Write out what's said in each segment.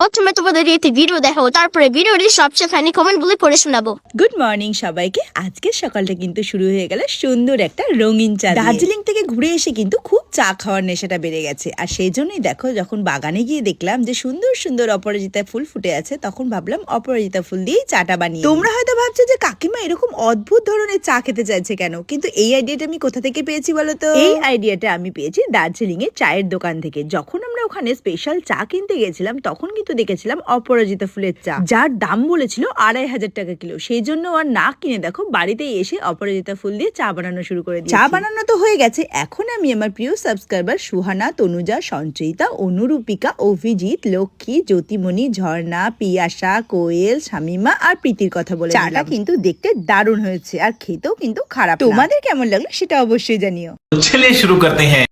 প্রথমে তোমাদের একটি ভিডিও দেখাবো, তারপরে ভিডিওটি সবচেয়ে ফানি কমেন্ট গুলি পড়ে শোনাবো। গুড মর্নিং সবাইকে। আজকের সকালটা কিন্তু শুরু হয়ে গেল সুন্দর একটা রঙিন চা। দার্জিলিং থেকে ঘুরে এসে কিন্তু খুব চা খাওয়ার নেশাটা বেড়ে গেছে, আর সেই জন্যই দেখো যখন বাগানে গিয়ে দেখলাম যে সুন্দর সুন্দর অপরাজিতা ফুল ফুটে আছে, তখন ভাবলাম অপরাজিতা ফুল দিয়েই চাটা বানিয়ে। তোমরা হয়তো ভাবছো যে কাকিমা এরকম অদ্ভুত ধরনের চা খেতে চাইছে কেন, কিন্তু এই আইডিয়াটা আমি কোথা থেকে পেয়েছি বলতো? এই আইডিয়াটা আমি পেয়েছি দার্জিলিং এর চায়ের দোকান থেকে। যখন আমরা ওখানে স্পেশাল চা কিনতে গেছিলাম তখন কিন্তু দেখেছিলাম অপরাজিতা ফুলের চা, যার দাম বলেছিল 2500 টাকা কিলো। সেই জন্য আর না কিনে দেখো বাড়িতেই এসে অপরাজিতা ফুল দিয়ে চা বানানো শুরু করে দিয়েছি। চা বানানো তো হয়ে গেছে, এখন আমি আমার প্রিয় সাবস্ক্রাইবার সুহানা, তনুজা, সঞ্চয়িতা, অনুরূপিকা, অভিজিৎ, লক্ষ্মী, জ্যোতিমণি, ঝর্ণা, পিয়াসা, কোয়েল, শামিমা আর প্রীতির কথা বলে। চাটা কিন্তু দেখতে দারুণ হয়েছে আর খেতেও কিন্তু খারাপ না। তোমাদের কেমন লাগলো সেটা অবশ্যই জানিও। चलिए शुरू करते हैं।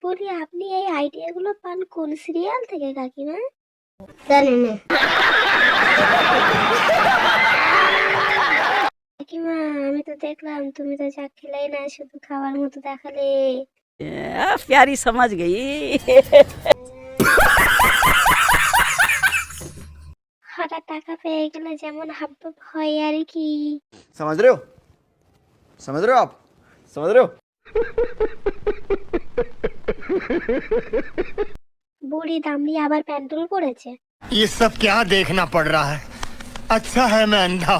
বলি, আপনি এই আইডিয়া গুলো পান কোন সিরিয়াল থেকে কাকিমা? জানি না কাকিমা, আমি তো দেখলাম তুমি তো চা খেলেই না, শুধু খাওয়ার মতো দেখালে। प्यारी समझ गई। হঠাৎ টাকা পেয়ে গেলে যেমন হাবভাব হয় আর কি। समझ रहे हो? समझ रहे हो आप? समझ रहे हो? বুড়ি দামড়ি আবার প্যান্টুল পড়েছে। ये सब क्या देखना पड़ रहा है? अच्छा है मैं अंधा